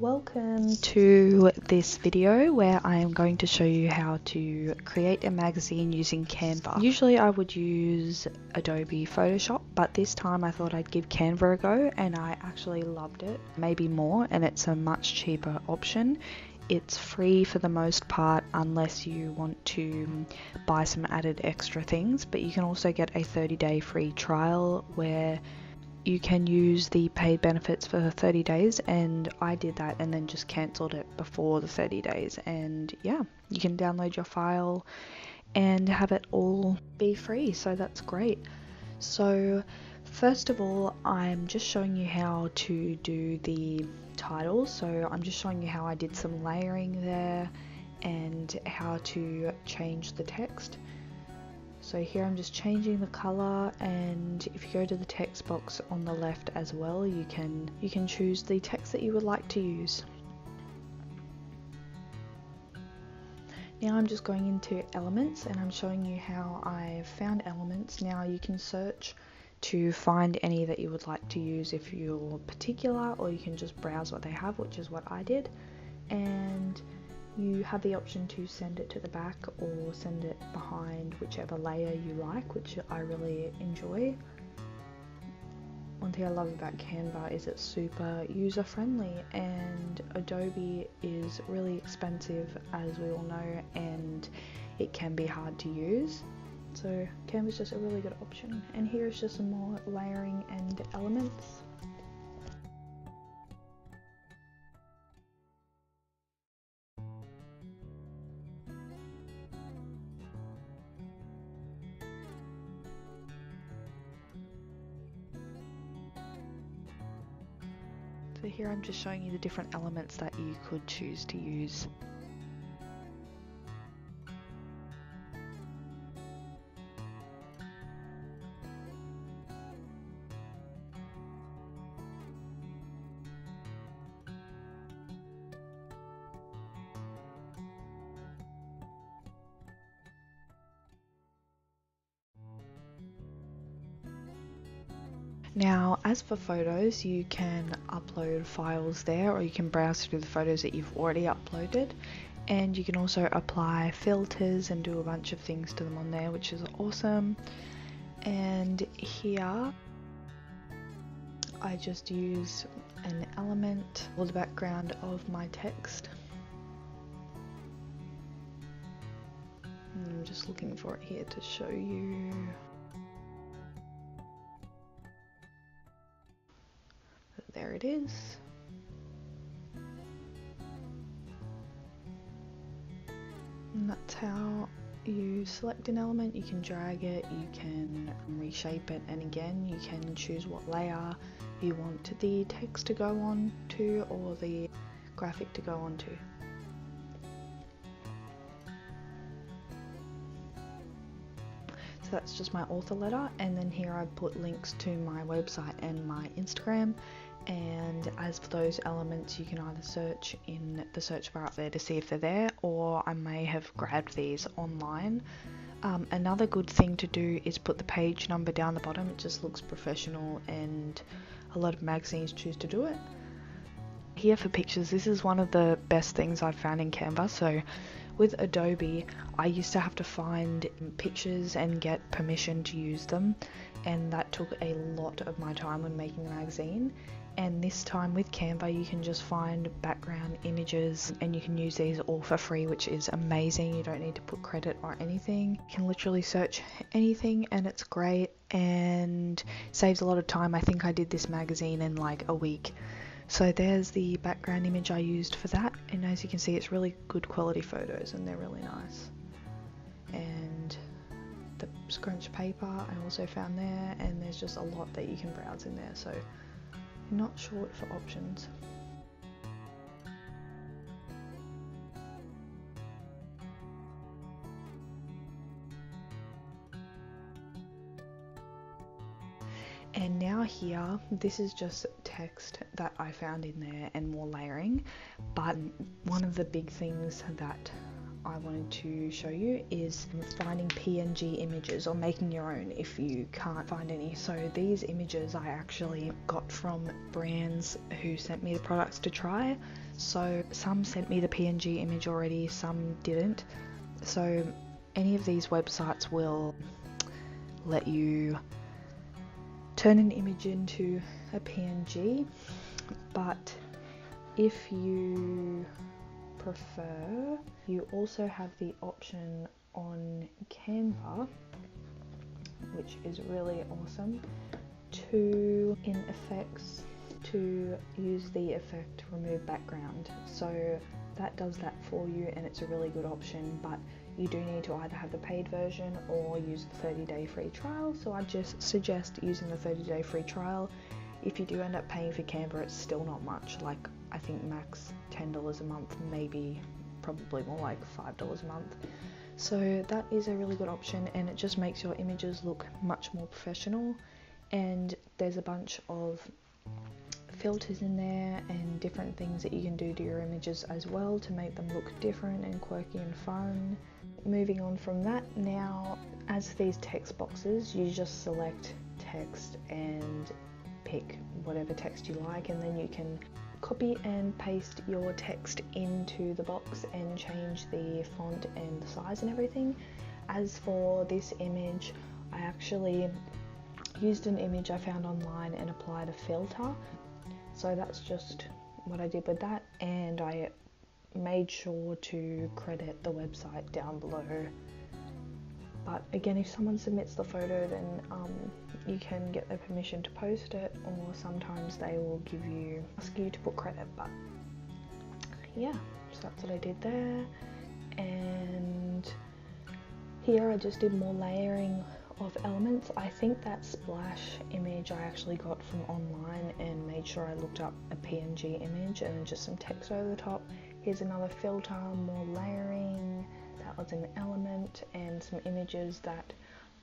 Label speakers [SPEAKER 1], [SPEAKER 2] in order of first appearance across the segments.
[SPEAKER 1] Welcome to this video where I am going to show you how to create a magazine using Canva. Usually I would use Adobe Photoshop, but this time I thought I'd give Canva a go and I actually loved it, maybe more, and it's a much cheaper option. It's free for the most part unless you want to buy some added extra things, but you can also get a 30-day free trial where you can use the paid benefits for 30 days, and I did that and then just cancelled it before the 30 days, and yeah, you can download your file and have it all be free, so that's great. So first of all, I'm just showing you how to do the title. So I'm just showing you how I did some layering there and how to change the text. So here I'm just changing the color, and if you go to the text box on the left as well, you can choose the text that you would like to use. Now I'm just going into elements and I'm showing you how I've found elements. Now you can search to find any that you would like to use if you're particular, or you can just browse what they have, which is what I did. And you have the option to send it to the back or send it behind, whichever layer you like, which I really enjoy. One thing I love about Canva is it's super user friendly, and Adobe is really expensive, as we all know, and it can be hard to use. So Canva is just a really good option, and here is just some more layering and elements. So here I'm just showing you the different elements that you could choose to use. Now, as for photos, you can upload files there, or you can browse through the photos that you've already uploaded, and you can also apply filters and do a bunch of things to them on there, which is awesome. And here I just use an element for the background of my text. I'm just looking for it here to show you. There it is. And that's how you select an element. You can drag it, you can reshape it, and again you can choose what layer you want the text to go on to or the graphic to go on to. So that's just my author letter, and then here I put links to my website and my Instagram. And as for those elements, you can either search in the search bar up there to see if they're there, or I may have grabbed these online. Another good thing to do is put the page number down the bottom. It just looks professional, and a lot of magazines choose to do it. Here for pictures, this is one of the best things I've found in Canva. So with Adobe, I used to have to find pictures and get permission to use them, and that took a lot of my time when making the magazine. And this time with Canva, you can just find background images and you can use these all for free, which is amazing. You don't need to put credit or anything. You can literally search anything and it's great and saves a lot of time. I think I did this magazine in like a week. So there's the background image I used for that, and as you can see, it's really good quality photos and they're really nice. And the scrunch paper I also found there, and there's just a lot that you can browse in there, so you're not short for options. And now here, this is just text that I found in there and more layering, but one of the big things that I wanted to show you is finding PNG images or making your own if you can't find any. So these images I actually got from brands who sent me the products to try. So some sent me the PNG image already, some didn't. So any of these websites will let you turn an image into a PNG, but if you prefer, you also have the option on Canva, which is really awesome, to in effects to use the effect remove background. So that does that for you, and it's a really good option, but you do need to either have the paid version or use the 30-day free trial. So I just suggest using the 30-day free trial. If you do end up paying for Canva, it's still not much, like I think max $10 a month, maybe probably more like $5 a month. So that is a really good option, and it just makes your images look much more professional. And there's a bunch of filters in there and different things that you can do to your images as well to make them look different and quirky and fun. Moving on from that, now as these text boxes, you just select text and pick whatever text you like, and then you can copy and paste your text into the box and change the font and the size and everything. As for this image, I actually used an image I found online and applied a filter. So that's just what I did with that, and I made sure to credit the website down below. But again, if someone submits the photo, then you can get their permission to post it, or sometimes they will ask you to put credit. But yeah, so that's what I did there. And here I just did more layering of elements. I think that splash image I actually got from online and made sure I looked up a PNG image and just some text over the top. Here's another filter, more layering. That was an element, and some images that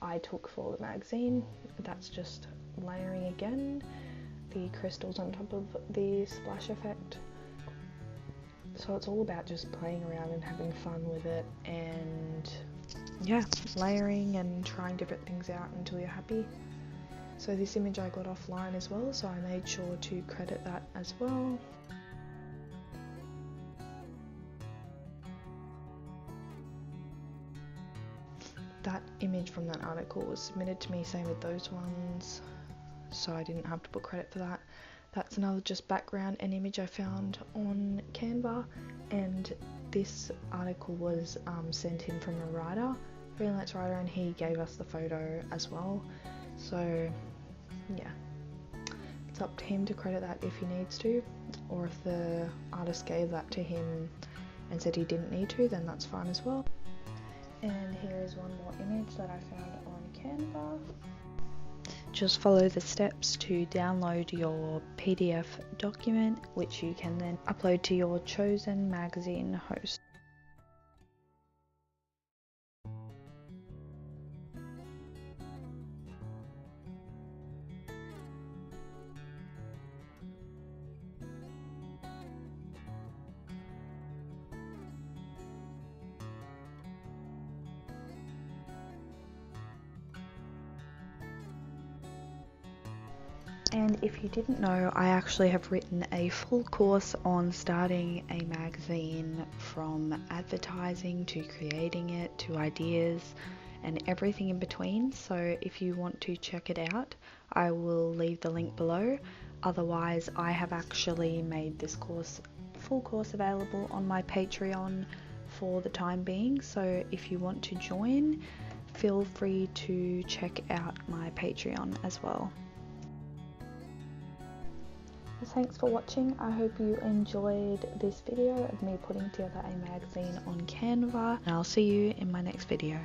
[SPEAKER 1] I took for the magazine. That's just layering again. The crystals on top of the splash effect. So it's all about just playing around and having fun with it, and yeah, layering and trying different things out until you're happy. So this image I got offline as well, so I made sure to credit that as well. That image from that article was submitted to me, same with those ones, so I didn't have to put credit for that. That's another just background and image I found on Canva, and this article was sent in from a writer, freelance writer, and he gave us the photo as well. So yeah, it's up to him to credit that if he needs to, or if the artist gave that to him and said he didn't need to, then that's fine as well. And here is one more image that I found on Canva. Just follow the steps to download your PDF document, which you can then upload to your chosen magazine host. And if you didn't know, I actually have written a full course on starting a magazine, from advertising to creating it to ideas and everything in between. So if you want to check it out, I will leave the link below. Otherwise, I have actually made this full course available on my Patreon for the time being. So if you want to join, feel free to check out my Patreon as well. Thanks for watching. I hope you enjoyed this video of me putting together a magazine on Canva, and I'll see you in my next video.